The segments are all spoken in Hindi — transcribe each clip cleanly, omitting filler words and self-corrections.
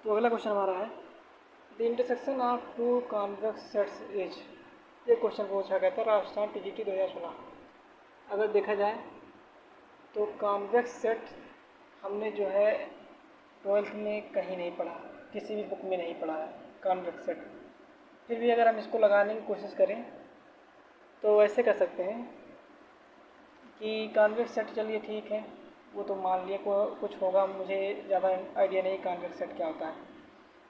तो अगला क्वेश्चन हमारा है the intersection of two convex sets is. ये क्वेश्चन पूछा गया था राजस्थान टीजीटी 2016। अगर देखा जाए तो कॉन्वेक्स सेट हमने जो है 12th में कहीं नहीं पढ़ा, किसी भी बुक में नहीं पढ़ा है कॉन्वेक्स सेट। फिर भी अगर हम इसको लगाने की कोशिश करें तो ऐसे कर सकते हैं कि कॉन्वेक्स सेट चलिए ठीक है, वो तो मान लिया कुछ होगा, मुझे ज़्यादा आइडिया नहीं कॉन्वेक्स सेट क्या होता है।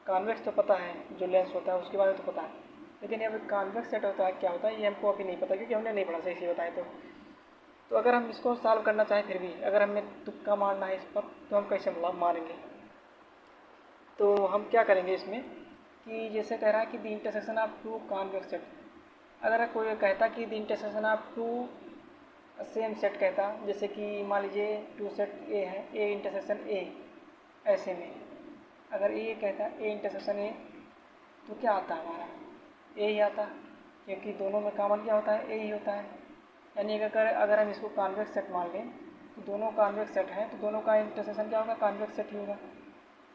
कॉन्वेक्स तो पता है, जो लेंस होता है उसके बारे में तो पता है, लेकिन अब कॉन्वेक्स सेट होता है क्या होता है ये हमको अभी नहीं पता, क्योंकि हमने नहीं पढ़ा सही से बताएं तो अगर हम इसको सॉल्व करना चाहें फिर भी अगर हमें तुक्का मारना है इस पर तो हम कैसे मारेंगे। तो हम क्या करेंगे इसमें कि जैसे कह रहा है कि the intersection of two convex set, अगर कोई कहता कि the intersection of two same set कहता, जैसे कि मान लीजिए टू सेट ए है, ए इंटरसेक्शन ए, ऐसे में अगर ए कहता है ए इंटरसेक्शन ए तो क्या आता है हमारा ए ही आता, क्योंकि दोनों में कॉमन क्या होता है ए ही होता है। यानी अगर हम इसको कॉन्वेक्स सेट मान लें तो दोनों कॉन्वेक्स सेट हैं तो दोनों का इंटरसेक्शन क्या होगा, कॉन्वेक्स सेट ही होगा।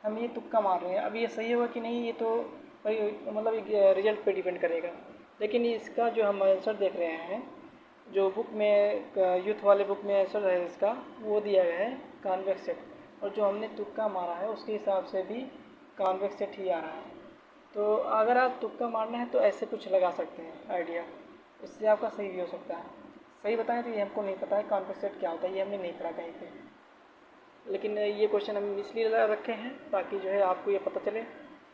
हम ये तुक्का मार रहे हैं, अब ये सही होगा कि नहीं ये तो मतलब रिजल्ट पे डिपेंड करेगा। लेकिन इसका जो हम आंसर देख रहे हैं, जो बुक में यूथ वाले बुक में आंसर है इसका वो दिया गया है कॉन्वेक्स सेट, और जो हमने तुक्का मारा है उसके हिसाब से भी कॉन्वेक्स सेट ही आ रहा है। तो अगर आप तुक्का मारना है तो ऐसे कुछ लगा सकते हैं आइडिया, इससे आपका सही भी हो सकता है। सही बताएं तो ये हमको नहीं पता है कॉन्वेक्स सेट क्या होता है, ये हमने नहीं पढ़ा कहीं पे, लेकिन ये क्वेश्चन हम इसलिए रखे हैं ताकि जो है आपको ये पता चले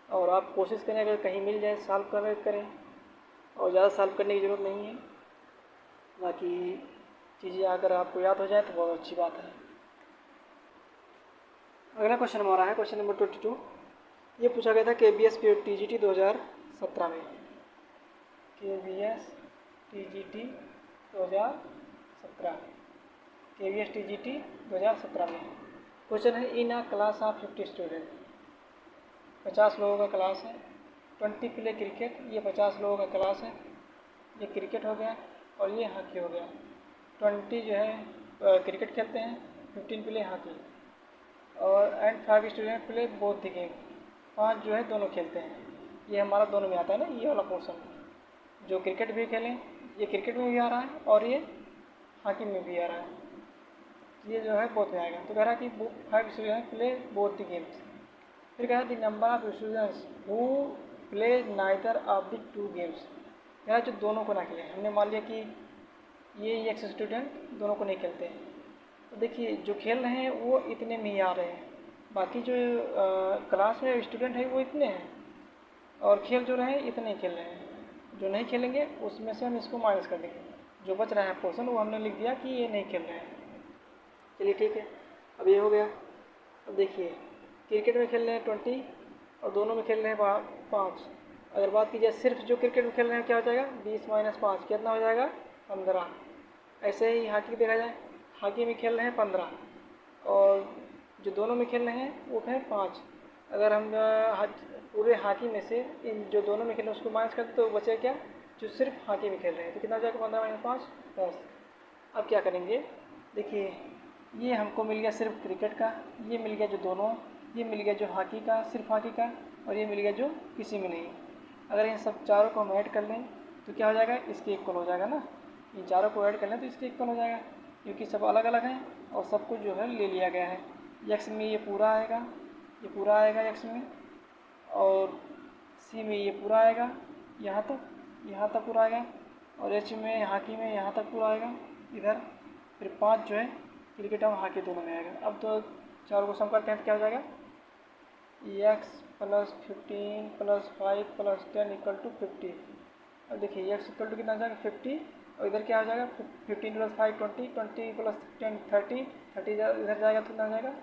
और आप कोशिश करें अगर कहीं मिल जाए सॉल्व करें, और ज़्यादा सॉल्व करने की ज़रूरत नहीं है, बाकी चीज़ें अगर आपको याद हो जाए तो बहुत अच्छी बात है। अगला क्वेश्चन हमारा है क्वेश्चन नंबर 22। ये पूछा गया था KBS TGT 2017 में, KBS TGT 2017, KBS TGT 2017 में क्वेश्चन है इन अ क्लास ऑफ 50 स्टूडेंट, 50 लोगों का क्लास है, 20 प्ले क्रिकेट, ये 50 लोगों का क्लास है, ये क्रिकेट हो गया और ये हॉकी हो गया। 20 जो है क्रिकेट खेलते हैं, 15 प्ले हॉकी, और and 5 student play both the game, 5 जो है दोनों खेलते हैं। ये हमारा दोनों में आता है ना ये वाला पोर्शन, जो क्रिकेट भी खेलें, ये क्रिकेट में भी आ रहा है और ये हॉकी में भी आ रहा है, ये जो है बोथ में आएगा। तो कह रहा है कि 5 student play both the games. फिर कह रहा है the number of students who play neither of the two games, कह रहा है जो दोनों को ना खेलें। हमने मान लिया कि ये एक स्टूडेंट दोनों को नहीं खेलते हैं, तो देखिए जो खेल रहे हैं वो इतने में ही आ रहे हैं, बाकी जो क्लास में स्टूडेंट है वो इतने हैं, और खेल जो रहे हैं इतने खेल रहे हैं, जो नहीं खेलेंगे उसमें से हम इसको माइनस कर देंगे, जो बच रहा है पोर्शन वो हमने लिख दिया कि ये नहीं खेल रहे हैं। चलिए ठीक है, अब ये हो गया। अब देखिए क्रिकेट में खेल रहे हैं 20 और दोनों में खेल रहे हैं 5। अगर बात की जाए सिर्फ जो क्रिकेट में खेल रहे हैं क्या हो जाएगा, 20 - 5 कितना हो जाएगा, 15। ऐसे ही हॉकी देखा जाए, हॉकी में खेल रहे हैं 15 और जो दोनों में खेल रहे हैं वो है 5। अगर हम पूरे हॉकी में से इन जो दोनों में खेल रहे हैं उसको माइनस करते तो बचे क्या, जो सिर्फ हॉकी में खेल रहे हैं, तो कितना हो जाएगा, 15 - 5 10। अब क्या करेंगे, देखिए ये हमको मिल गया सिर्फ क्रिकेट का, ये मिल गया जो दोनों, ये मिल गया जो हॉकी का सिर्फ हॉकी का, और ये मिल गया जो किसी में नहीं। अगर इन सब चारों को हम ऐड कर लें तो क्या हो जाएगा, इसके इक्वल हो जाएगा ना, इन चारों को ऐड कर लें तो इसके इक्वल हो जाएगा, क्योंकि सब अलग अलग हैं और सब कुछ जो है ले लिया गया है। एक्स में ये पूरा आएगा, ये पूरा आएगा एक्स में, और सी में ये पूरा आएगा यहाँ तक पूरा आएगा, और एच में हॉकी में यहाँ तक पूरा आएगा इधर। फिर 5 जो है क्रिकेट और हॉकी दोनों में आएगा। अब तो चारों को सम करते हैं तो क्या हो जाएगा, x + 15 + 5 + 10 = 50। अब देखिए x इक्वल टू कितना आ जाएगा 50, और इधर क्या हो जाएगा 15 + 5 20, 20 + 10 30, 30 इधर जाएगा तो कितना हो जाएगा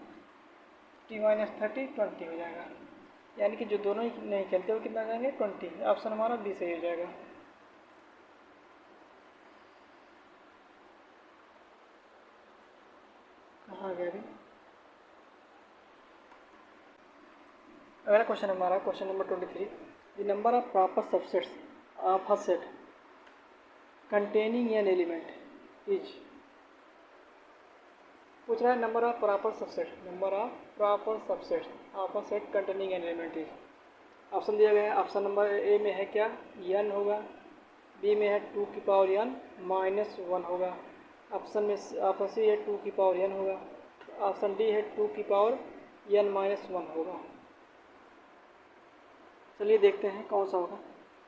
50 - 30 20 हो जाएगा। यानी कि जो दोनों ही नहीं खेलते वो कितना हो जाएंगे 20। ऑप्शन हमारा बी सही हो जाएगा। कहाँ गया अभी, अगला क्वेश्चन हमारा question number 23। The number of proper subsets of a set containing an element is. पूछ रहा है number of proper subset, number of proper subset of a set containing an element is. Option दिया गया है, ऑप्शन नंबर ए में है क्या, n होगा, बी में है 2 की पावर n माइनस 1 होगा, ऑप्शन सी है 2 की पावर n होगा, ऑप्शन डी है 2 की पावर n माइनस 1 होगा। चलिए देखते हैं कौन सा होगा।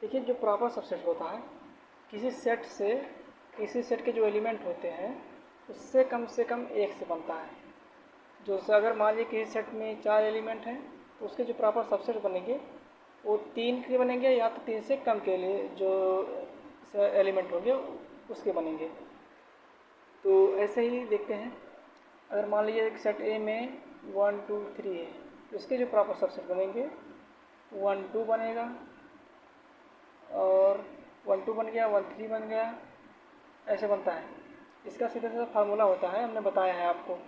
देखिए जो प्रॉपर सबसेट होता है, किसी सेट के जो एलिमेंट होते हैं उससे कम एक से बनता है। जो से अगर मान लीजिए किसी सेट में 4 एलिमेंट हैं तो उसके जो प्रॉपर सबसेट बनेंगे वो 3 के बनेंगे या तो 3 से कम के लिए जो एलिमेंट होंगे उसके बनेंगे। तो ऐसे ही देखते हैं, अगर मान लीजिए एक सेट ए में 1 2 3 है तो इसके जो प्रॉपर सबसेट बनेंगे 1 2 बनेगा, और 1 2 बन गया, 1 3 बन गया, ऐसे बनता है। इसका सीधा सीधा फार्मूला होता है, हमने बताया है आपको,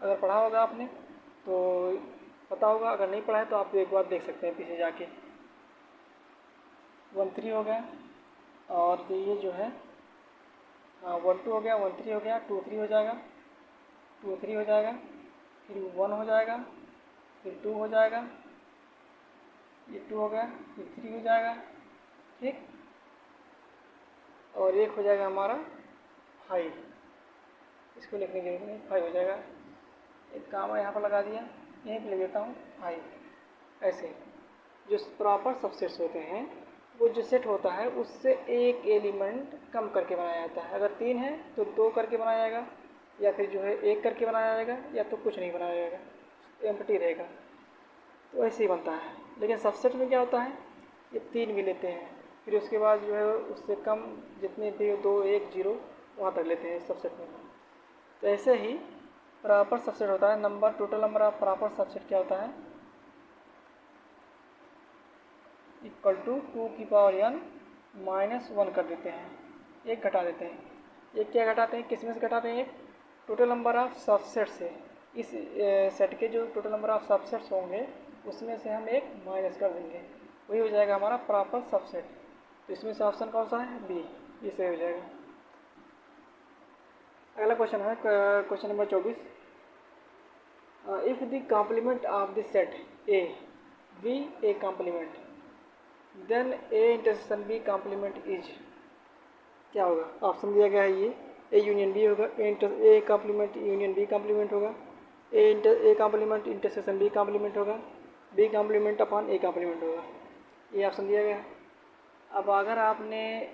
अगर पढ़ा होगा आपने तो पता होगा, अगर नहीं पढ़ा है तो आप एक बार देख सकते हैं पीछे जाके। 1 3 हो गया, और ये जो है 1 2 हो गया, 1 3 हो गया, 2 3 हो जाएगा, 2 3 हो जाएगा, फिर 1 हो जाएगा, फिर 2 हो जाएगा, ये 2 हो गया, फिर 3 हो जाएगा, ठीक, और एक हो जाएगा हमारा 5, इसको लिखने की जरूरत नहीं, 5 हो जाएगा। एक काम है यहाँ पर लगा दिया, यहीं पर लिख देता हूँ 5। ऐसे जो प्रॉपर सबसेट्स होते हैं वो जो सेट होता है उससे एक एलिमेंट कम करके बनाया जाता है। अगर 3 है तो 2 करके बनाया जाएगा, या फिर जो है 1 करके बनाया जाएगा, या तो कुछ नहीं बनाया जाएगा, एम्प्टी रहेगा। तो ऐसे ही बनता है। लेकिन सबसेट में क्या होता है, ये 3 भी लेते हैं, फिर उसके बाद जो है उससे कम जितने भी 2 1 0 वहाँ तक लेते हैं सबसेट में। तो ऐसे ही प्रॉपर सबसेट होता है, total number of proper subset क्या होता है, इक्वल टू 2 की पावर n माइनस 1 कर देते हैं, एक घटा देते हैं। एक क्या घटाते हैं, किस में से घटाते हैं, एक टोटल नंबर ऑफ सबसेट से। इस सेट के जो टोटल नंबर ऑफ सबसेट्स होंगे उसमें से हम एक माइनस कर देंगे, वही हो जाएगा हमारा प्रॉपर सबसेट। तो इसमें से ऑप्शन कौन सा है, बी, ये सही हो जाएगा। अगला क्वेश्चन है question number 24। If the complement of the set A B A complement then A intersection B complement is, क्या होगा। ऑप्शन दिया गया है, ये ए यूनियन बी होगा, A complement union B complement होगा, A complement intersection B complement होगा, B complement upon A complement होगा, ये ऑप्शन दिया गया है। अब अगर आपने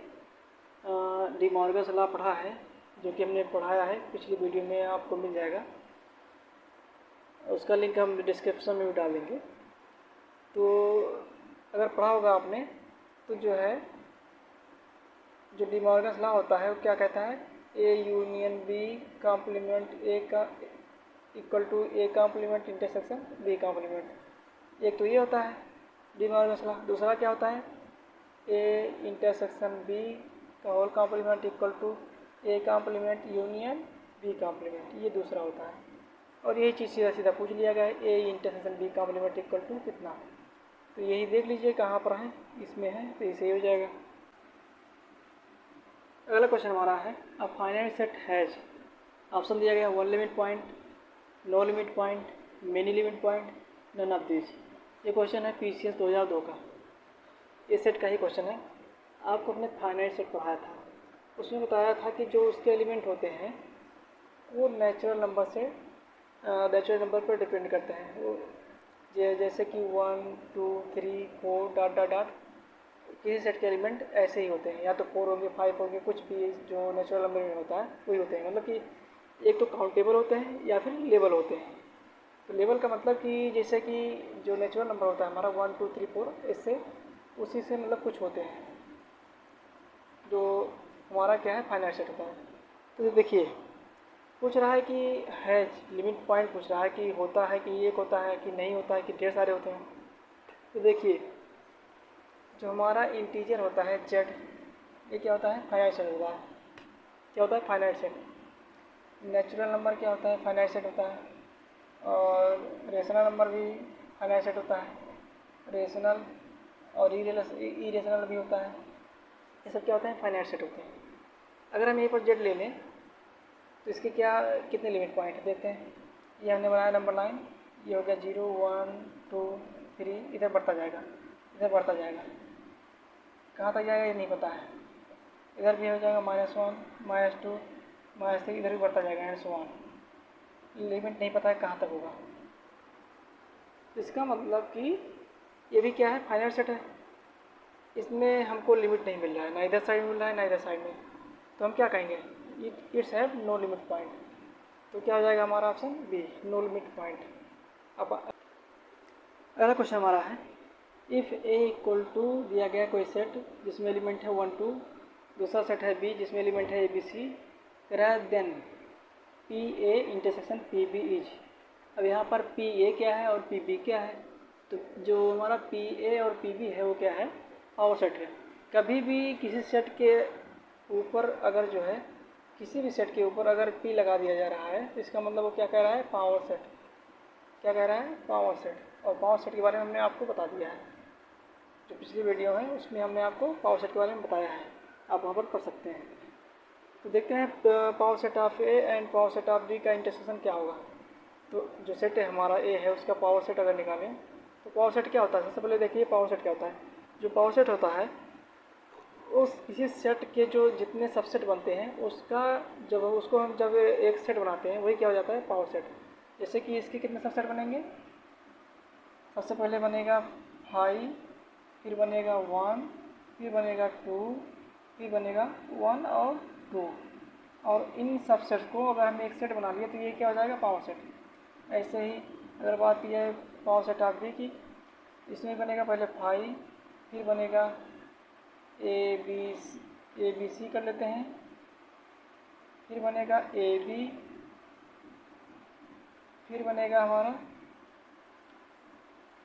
डी मॉर्गन्स लॉ पढ़ा है, जो कि हमने पढ़ाया है पिछली वीडियो में, आपको मिल जाएगा, उसका लिंक हम डिस्क्रिप्शन में भी डालेंगे। तो अगर पढ़ा होगा आपने तो जो है जो डी मॉर्गन्स लॉ होता है वो क्या कहता है, A union B complement A का equal to A complement intersection B complement. एक तो ये होता है डी मॉर्गन्स लॉ। दूसरा क्या होता है, ए इंटरसेक्शन बी का whole complement equal to A complement union B complement, ये दूसरा होता है। और यही चीज़ सीधा सीधा पूछ लिया गया है, A intersection B complement equal to कितना। तो यही देख लीजिए कहाँ पर है, इसमें है, तो ये सही हो जाएगा। अगला क्वेश्चन हमारा है, a finite set has, option दिया गया 1 limit point, no limit point, many limit point, none of this. ये क्वेश्चन है PCS 2002 का, ये सेट का ही क्वेश्चन है। आपको अपने फाइनाइट सेट पढ़ाया था, उसमें बताया था कि जो उसके एलिमेंट होते हैं वो नेचुरल नंबर पर डिपेंड करते हैं। वो जैसे कि 1 2 3 4 डॉट डॉट डॉट, किसी सेट के एलिमेंट ऐसे ही होते हैं, या तो 4 होंगे 5 होंगे, कुछ भी जो नेचुरल नंबर में होता है वही होते हैं। मतलब कि एक तो काउंटेबल होते हैं या फिर लेवल होते हैं। तो लेवल का मतलब कि जैसे कि जो नेचुरल नंबर होता है हमारा 1 2 3 4, इससे उसी से मतलब कुछ होते हैं जो हमारा क्या है फाइनाइट सेट होता है। तो देखिए पूछ रहा है कि हैज लिमिट पॉइंट पूछ रहा है कि होता है कि एक होता है कि नहीं होता है कि ढेर सारे होते हैं। तो देखिए जो हमारा इंटीजर होता है z, ये क्या होता है, फाइनाइट सेट होता है। क्या होता है, फाइनाइट सेट। नेचुरल नंबर क्या होता है, फाइनाइट सेट होता है। और रेशनल नंबर भी फाइनाइट सेट होता है। रेशनल और इरेशनल भी होता है। ये सब क्या होता है, फाइनाइट सेट होते हैं। अगर हम यहीं पर z ले लें तो इसके क्या कितने लिमिट पॉइंट देते हैं। ये हमने बनाया नंबर लाइन, ये हो गया 0 1 2 3, इधर बढ़ता जाएगा, इधर बढ़ता जाएगा, कहाँ तक जाएगा ये नहीं पता है। इधर भी हो जाएगा -1 -2 -3, इधर भी बढ़ता जाएगा एंड सो ऑन, लिमिट नहीं पता है कहाँ तक होगा। इसका मतलब कि ये भी क्या है, फाइनाइट सेट है, इसमें हमको लिमिट नहीं मिल रहा है, ना इधर साइड मिल रहा है ना इधर साइड में, तो हम क्या कहेंगे, it's have no limit point. तो क्या हो जाएगा हमारा option B, no limit point. अब अगला क्वेश्चन हमारा है, इफ़ ए इक्वल टू दिया गया कोई सेट जिसमें एलिमेंट है 1 2, दूसरा सेट है बी जिसमें एलिमेंट है ABC, then P A intersection P B is. अब यहाँ पर पी ए क्या है और पी बी क्या है, तो जो हमारा पी ए और पी बी है वो क्या है, पावर सेट है। कभी भी किसी सेट के ऊपर अगर जो है, किसी भी सेट के ऊपर अगर पी लगा दिया जा रहा है तो इसका मतलब वो क्या कह रहा है, पावर सेट। क्या कह रहा है, पावर सेट। और पावर सेट के बारे में हमने आपको बता दिया है, जो पिछली वीडियो है उसमें हमने आपको पावर सेट के बारे में बताया है, आप वहाँ पर पढ़ सकते हैं। तो देखते हैं power set of A and power set of D का इंटरसेक्शन क्या होगा। तो जो सेट है हमारा ए है उसका पावर सेट अगर निकालें तो पावर सेट क्या होता है, सबसे पहले देखिए पावर सेट क्या होता है। जो पावर सेट होता है उस किसी सेट के जो जितने सबसेट बनते हैं उसका जब उसको हम जब एक सेट बनाते हैं वही क्या हो जाता है, पावर सेट। जैसे कि इसके कितने सबसेट बनेंगे, सबसे पहले बनेगा 5, फिर बनेगा 1, फिर बनेगा 2, फिर बनेगा 1 और 2, और इन सबसेट्स को अगर हम एक सेट बना लिया तो ये क्या हो जाएगा, पावर सेट। ऐसे ही अगर बात की जाए पावर सेट ऑफ बी की, इसमें बनेगा पहले 5, फिर बनेगा ए बी सी कर लेते हैं, फिर बनेगा ए बी, फिर बनेगा हमारा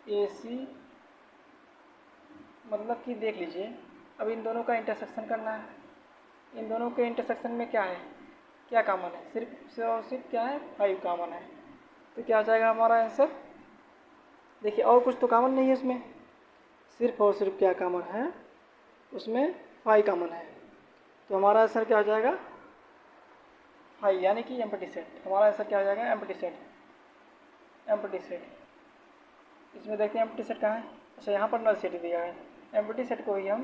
ए सी। मतलब कि देख लीजिए अब इन दोनों का इंटरसेक्शन करना है, इन दोनों के इंटरसेक्शन में क्या है, क्या कॉमन है, सिर्फ और सिर्फ क्या है, 5 कॉमन है। तो क्या हो जाएगा हमारा आंसर, देखिए और कुछ तो कॉमन नहीं है उसमें, सिर्फ और सिर्फ क्या कॉमन है, उसमें 5 कॉमन है। तो हमारा आंसर क्या हो जाएगा, 5, यानी कि एम्प्टी सेट। हमारा आंसर क्या हो जाएगा, एम्प्टी सेट, एम्प्टी सेट। इसमें देखते हैं एम्प्टी सेट कहाँ है, अच्छा यहाँ पर नल सेट दिया है। एम्प्टी सेट को ही हम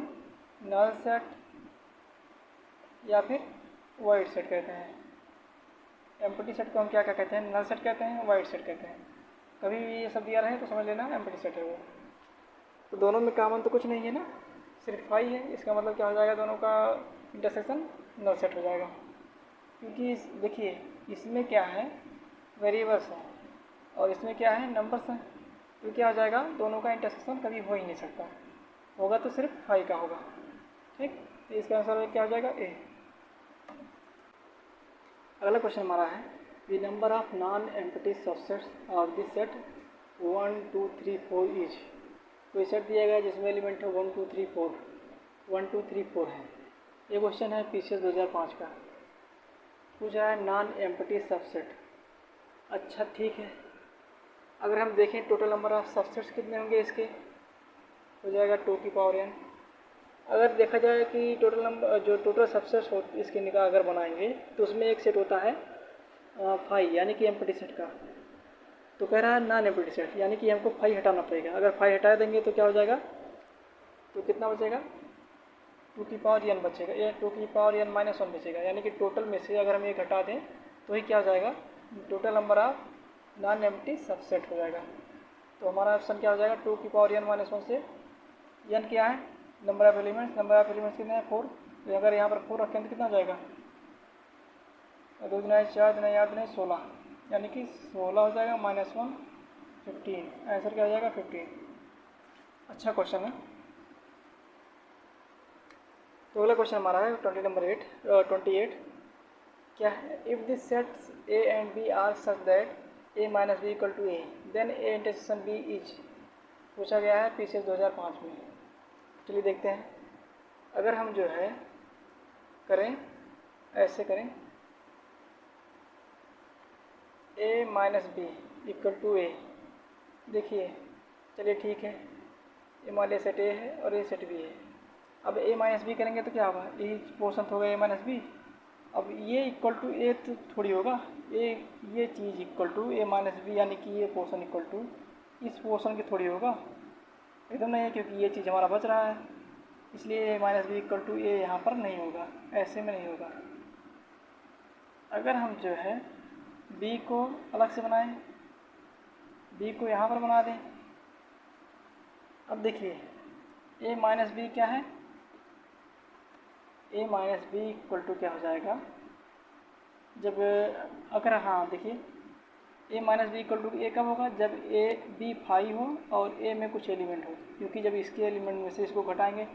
नल सेट या फिर वाइड सेट कहते हैं। एम्प्टी सेट को हम क्या क्या कहते हैं, नल सेट कहते हैं, वाइड सेट कहते हैं। कभी भी ये सब दिया रहे तो समझ लेना एम्प्टी सेट है वो। तो दोनों में कॉमन तो कुछ नहीं है ना, सिर्फ 5 है, इसका मतलब क्या हो जाएगा, दोनों का इंटरसेक्शन नल सेट हो जाएगा। क्योंकि देखिए इसमें क्या है, वेरिएबल्स हैं और इसमें क्या है, नंबर्स हैं, तो क्या हो जाएगा, दोनों का इंटरसेक्शन कभी हो ही नहीं सकता, होगा तो सिर्फ 5 का होगा। ठीक, तो इसका आंसर क्या हो जाएगा, ए। अगला क्वेश्चन हमारा है, the number of non empty subsets of this set 1 2 3 4 is. कोई सेट दिया गया जिसमें एलिमेंट है 1 2 3 4, 1 2 3 4 है। ये क्वेश्चन है PCS 2005 का, पूछा है नॉन एम्प्टी सबसेट। अच्छा ठीक है, अगर हम देखें टोटल नंबर ऑफ सबसेट्स कितने होंगे इसके, हो जाएगा 2 की पावर n। अगर देखा जाए कि टोटल नंबर जो टोटल सबसेट्स हो इसके निकाह अगर बनाएंगे तो उसमें एक सेट होता है 5, यानी कि एम्प्टी सेट का। तो कह रहा है नॉन एम्प्टी सेट, यानी कि हमको 5 हटाना पड़ेगा। अगर 5 हटा देंगे तो क्या हो जाएगा, तो कितना बचेगा, 2 की पावर n बचेगा, या 2 की पावर n -1 बचेगा। यानी कि टोटल में से अगर हम एक हटा दें तो ही क्या हो जाएगा, total number of non empty subset हो जाएगा। तो हमारा ऑप्शन क्या हो जाएगा, 2 की पावर n -1 से n क्या है, number of elements, number of elements कितने हैं, 4। तो अगर यहाँ पर 4 रखें तो कितना हो जाएगा, 2 गुना 4 गुना 8 गुना 16, यानी कि 16 हो जाएगा -1 15। आंसर क्या हो जाएगा, 15। अच्छा क्वेश्चन है। तो अगला क्वेश्चन हमारा है 28 क्या है, if this sets A and B are such that A minus B equal to A then A intersection B is. पूछा गया है PCS 2005 में। चलिए देखते हैं, अगर हम जो है करें, ऐसे करें, ए माइनस बी इक्वल टू ए। देखिए चलिए ठीक है, ए मान लिया सेट ए है और ए सेट बी है। अब ए माइनस बी करेंगे तो क्या होगा, ए पोर्शन होगा ए माइनस बी, अब ये इक्वल टू ए तो थोड़ी होगा, ये चीज़ equal to A minus B, यानी कि ये पोर्शन इक्वल टू इस पोर्शन की थोड़ी होगा, एकदम नहीं है, क्योंकि ये चीज़ हमारा बच रहा है, इसलिए ए माइनस बी इक्वल टू ए यहाँ पर नहीं होगा, ऐसे में नहीं होगा। अगर हम जो है बी को अलग से बनाएं, बी को यहाँ पर बना दें, अब देखिए ए माइनस बी क्या है, ए माइनस बी इक्वल टू क्या हो जाएगा, जब अगर हाँ देखिए ए माइनस बी इक्वल टू ए कब होगा, जब ए बी फाई हो और ए में कुछ एलिमेंट हो, क्योंकि जब इसके एलिमेंट में से इसको घटाएंगे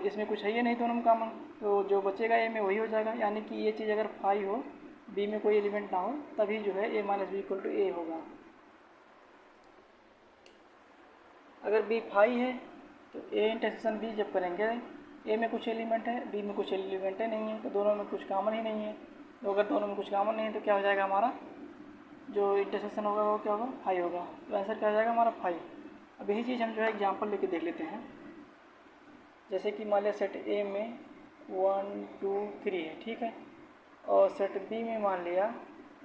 इसमें कुछ है ही नहीं दोनों में कॉमन, तो जो बचेगा ए में वही हो जाएगा, यानी कि ये चीज़ अगर फाई हो, बी में कोई एलिमेंट ना हो, तभी जो है ए minus B equal to A होगा। अगर बी फाई है तो ए इंटरसेक्शन बी जब करेंगे, ए में कुछ एलिमेंट है, बी में कुछ एलिमेंट है नहीं है, तो दोनों में कुछ कॉमन ही नहीं है, तो अगर दोनों में कुछ कॉमन नहीं है तो क्या हो जाएगा, हमारा जो इंटरसेक्शन होगा वो क्या होगा, फाई होगा, तो आंसर क्या हो जाएगा हमारा फाई। अब यही चीज़ हम जो है एग्जांपल लेके देख लेते हैं। जैसे कि मान लिया सेट ए में 1 2 3 है, ठीक है, और सेट बी में मान लिया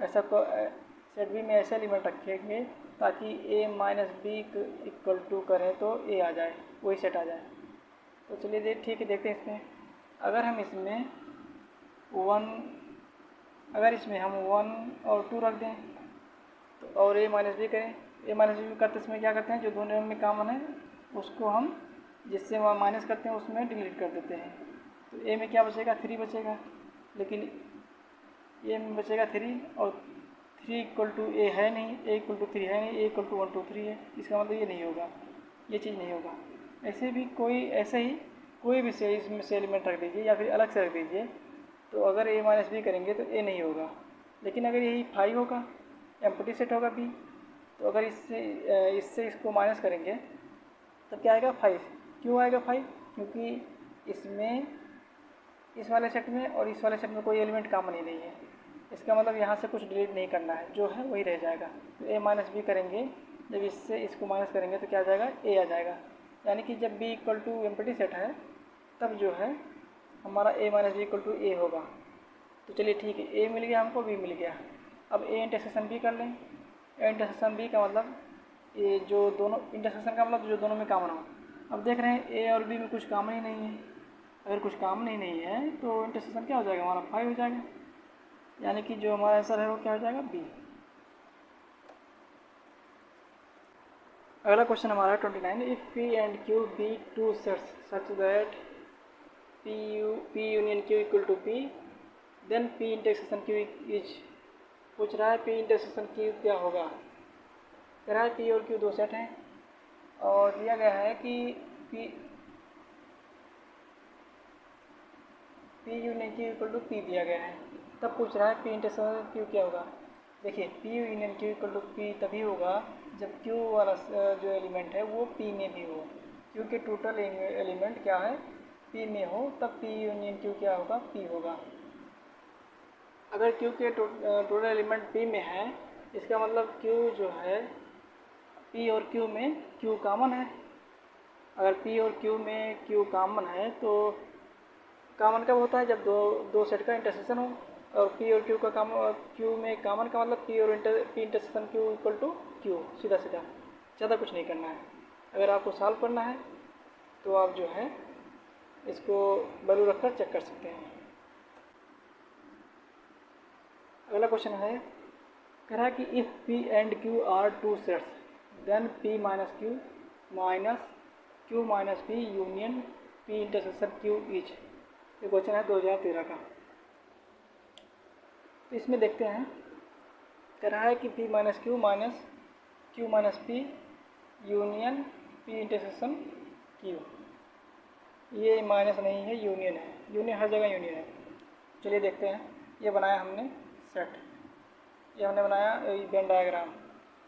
ऐसा सेट बी में ऐसे एलिमेंट रखेंगे ताकि ए माइनस बी इक्वल टू करें तो ए आ जाए, वही सेट आ जाए। तो चलिए ठीक है, देखते हैं इसमें। अगर हम इसमें 1 अगर इसमें हम 1 और 2 रख दें तो और ए माइनस बी करें, ए माइनस बी करते इसमें क्या करते हैं, जो दोनों में कॉमन है उसको हम जिससे माइनस करते हैं उसमें डिलीट कर देते हैं, तो ए में क्या बचेगा, 3 बचेगा, लेकिन ए में बचेगा 3 और 3 इक्वल टू ए है नहीं, ए इक्वल टू 3 है नहीं, ए इक्वल टू 1 2 3 है, इसका मतलब ये नहीं होगा, ये चीज़ नहीं होगा। ऐसे भी ऐसे ही कोई भी से इसमें से एलिमेंट रख दीजिए या फिर अलग से रख दीजिए, तो अगर ए माइनस बी करेंगे तो ए नहीं होगा, लेकिन अगर यही फाई होगा, एम्प्टी सेट होगा बी, तो अगर इससे इसको माइनस करेंगे तब क्या आएगा, 5। क्यों आएगा 5, क्योंकि इसमें इस वाले सेट में और इस वाले सेट में कोई एलिमेंट कॉमन ही नहीं है, इसका मतलब यहाँ से कुछ डिलीट नहीं करना है, जो है वही रह जाएगा। तो ए माइनस बी करेंगे, जब इससे इसको माइनस करेंगे तो क्या आ जाएगा, ए आ जाएगा, यानी कि जब B equal to empty set है तब जो है हमारा A minus B equal to A होगा। तो चलिए ठीक है, ए मिल गया हमको, बी मिल गया। अब ए इंटरसेक्शन बी कर लें। ए इंटरसेक्शन बी का मतलब ये जो दोनों इंटरसेक्शन का मतलब जो दोनों में कॉमन हो। अब देख रहे हैं ए और बी में कुछ कॉमन ही नहीं है, अगर कुछ कॉमन ही नहीं है तो इंटरसेक्शन क्या हो जाएगा, हमारा 5 हो जाएगा, यानी कि जो हमारा आंसर है वो क्या हो जाएगा, बी। अगला क्वेश्चन हमारा है 29। If P and Q be two sets such that P union Q equal to P, then P intersection Q is, पूछ रहा है पी इंटरसेक्शन क्यू क्या होगा। कह रहा है पी और क्यू दो सेट हैं और दिया गया है कि P union Q equal to P दिया गया है, तब पूछ रहा है पी इंटरसेक्शन क्यू क्या होगा। देखिए P union Q equal to P तभी होगा जब क्यू वाला जो एलिमेंट है वो पी में भी हो, क्योंकि टोटल एलिमेंट क्या है, पी में हो, तब पी यूनियन क्यू क्या होगा, पी होगा। अगर क्यू के टोटल एलिमेंट पी में है, इसका मतलब क्यू जो है पी और क्यू में क्यू कॉमन है। अगर पी और क्यू में क्यू कॉमन है तो कॉमन कब होता है, जब दो सेट का इंटरसेक्शन हो, और पी और क्यू का क्यू में कॉमन का मतलब P intersection Q equal to Q, सीधा सीधा, ज़्यादा कुछ नहीं करना है। अगर आपको सॉल्व करना है तो आप जो है इसको वैल्यू रखकर चेक कर सकते हैं। अगला क्वेश्चन है, कह रहा है कि if P and Q are two sets then P minus Q minus P union P intersection Q each. ये क्वेश्चन है 2013 का। तो इसमें देखते हैं, कह रहा है कि P minus Q minus P union P intersection Q, ये माइनस नहीं है, यूनियन है, यूनियन हर जगह यूनियन है। चलिए देखते हैं, ये बनाया हमने सेट, ये हमने बनाया वेन डायग्राम,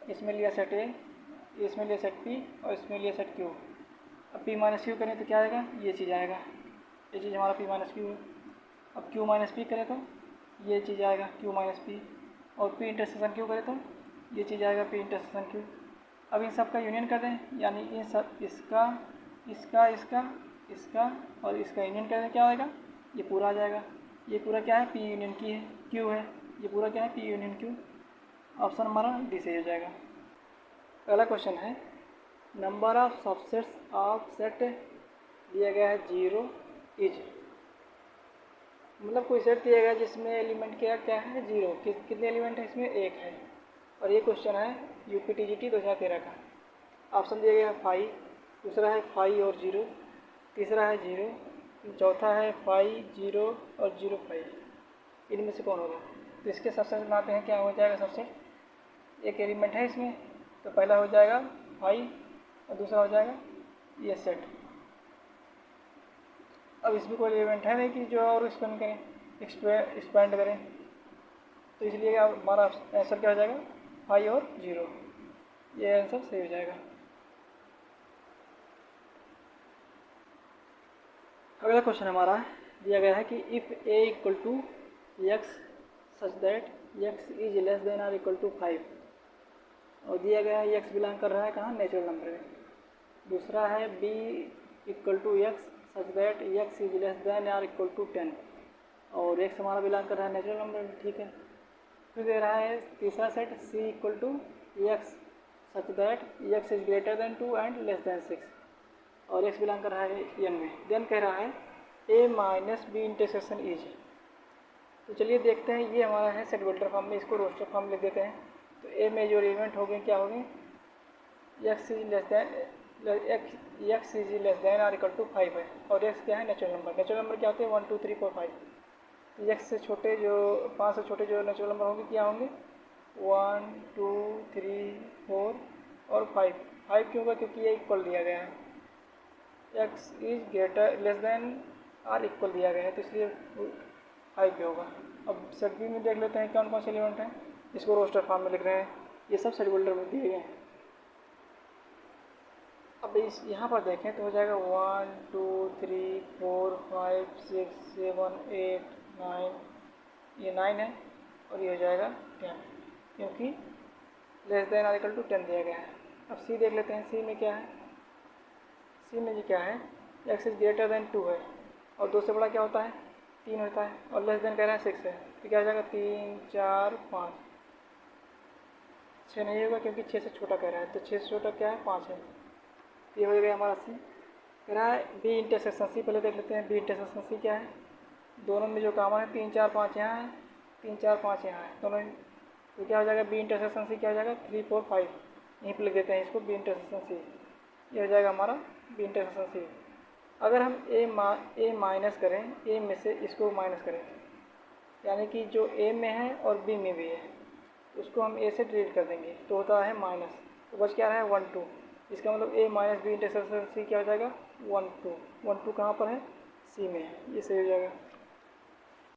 इसमें लिया सेट ए, इसमें लिया सेट पी और इसमें लिया सेट क्यू। अब पी माइनस क्यू करें तो क्या आएगा, ये चीज़ आएगा, ये चीज़ हमारा पी माइनस क्यू है। अब क्यू माइनस पी करें तो ये चीज़ आएगा क्यू माइनस पी, और पी इंटरसेक्शन क्यू करें तो ये चीज़ आएगा पी इंटरसेक्शन क्यू। अब इन सब का यूनियन कर दें, यानी इन सब इसका इसका इसका इसका और इसका यूनियन कर दें, क्या आएगा, ये पूरा आ जाएगा। ये पूरा क्या है, पी यूनियन की है, क्यू है, ये पूरा क्या है, पी यूनियन क्यू। ऑप्शन हमारा डी सही हो जाएगा। अगला क्वेश्चन है, number of subsets of set दिया गया है 0 इज, मतलब कोई सेट दिया गया जिसमें एलिमेंट क्या क्या है 0, कितने एलिमेंट है इसमें, 1 है। और ये क्वेश्चन है UPTGT 2013 का। ऑप्शन दिया गया है 5, दूसरा है 5 और 0, तीसरा है 0, चौथा है 5 0 और 0 5। इनमें से कौन होगा? तो इसके सबसेट बनाते हैं, क्या हो जाएगा सबसेट, एक एलिमेंट है इसमें, तो पहला हो जाएगा 5 और दूसरा हो जाएगा ये सेट। अब इसमें कोई एलिमेंट है नहीं कि जो और एक्सपेंड करें, एक्सपेंड करें, तो इसलिए हमारा आंसर क्या हो जाएगा, 5 और 0, ये आंसर सही हो जाएगा। अगला क्वेश्चन हमारा दिया गया है कि if a equal to x such that x is less than or equal to 5, और दिया गया है x बिलोंग कर रहा है कहाँ, नेचुरल नंबर में। दूसरा है b equal to x such that x is less than or equal to 10, और x हमारा बिलोंग कर रहा है नेचुरल नंबर में, ठीक है। फिर दे रहा है तीसरा set c equal to x such that x is greater than 2 and less than 6, और x बिलोंग कर रहा है n में। देन कह रहा है a minus B intersection is. तो चलिए देखते हैं, ये हमारा है सेट वेक्टर फॉर्म में, इसको रोस्टर फॉर्म लिख देते हैं। तो a में जो एलिमेंट हो गए क्या हो गए, x is less than or equal to 5 है, और x क्या है, नेचुरल नंबर। नेचुरल नंबर क्या होते हैं, 1 2 3 4 5। x से छोटे जो 5 से छोटे जो नेचुरल नंबर होंगे क्या होंगे, 1 2 3 4 और 5। 5 क्यों होगा, क्योंकि ये इक्वल दिया गया है, x is greater less than or equal दिया गया है, तो इसलिए 5 भी होगा। अब सेट बी में देख लेते हैं कौन कौन से एलिमेंट हैं, इसको रोस्टर फॉर्म में लिख रहे हैं, ये सब सेट वेक्टर में दिए गए हैं। अब इस यहाँ पर देखें तो हो जाएगा 1 2 3 4 5 6 7 8 9, ये 9 है, और ये हो जाएगा 10, क्योंकि less than or equal to 10 दिया गया है। अब सी देख लेते हैं, सी में क्या है, सी में जी क्या है, x इज ग्रेटर देन 2 है, और 2 से बड़ा क्या होता है, 3 होता है, और लेस देन कह रहा है 6 है, तो क्या हो जाएगा 3 4 5। 6 नहीं होगा क्योंकि 6 से छोटा कह रहा है, तो 6 से छोटा क्या है, 5 है, तो ये हो गया हमारा सी। कह रहा है बी इंटरसेक्शन सी, पहले देख लेते हैं बी इंटरसेक्शन सी क्या है। दोनों में जो कॉमन है 3 4 5 यहाँ है, 3 4 5 यहाँ है दोनों, तो क्या हो जाएगा बी इंटरसेक्शन सी क्या हो जाएगा, 3 4 5। यहीं पर लिख देते हैं इसको, बी इंटरसेक्शन सी, ये हो जाएगा हमारा बी इंटरसेक्शन सी। अगर हम ए माइनस करें, ए में से इसको माइनस करें, यानी कि जो ए में है और बी में भी है, उसको हम ए से डिलीट कर देंगे, तो होता है माइनस, तो बच क्या रहा है 1 2। इसका मतलब ए माइनस बी इंटरसेक्शन सी क्या हो जाएगा, 1 2। 1 2 कहाँ पर है, सी में है, ये सही हो जाएगा।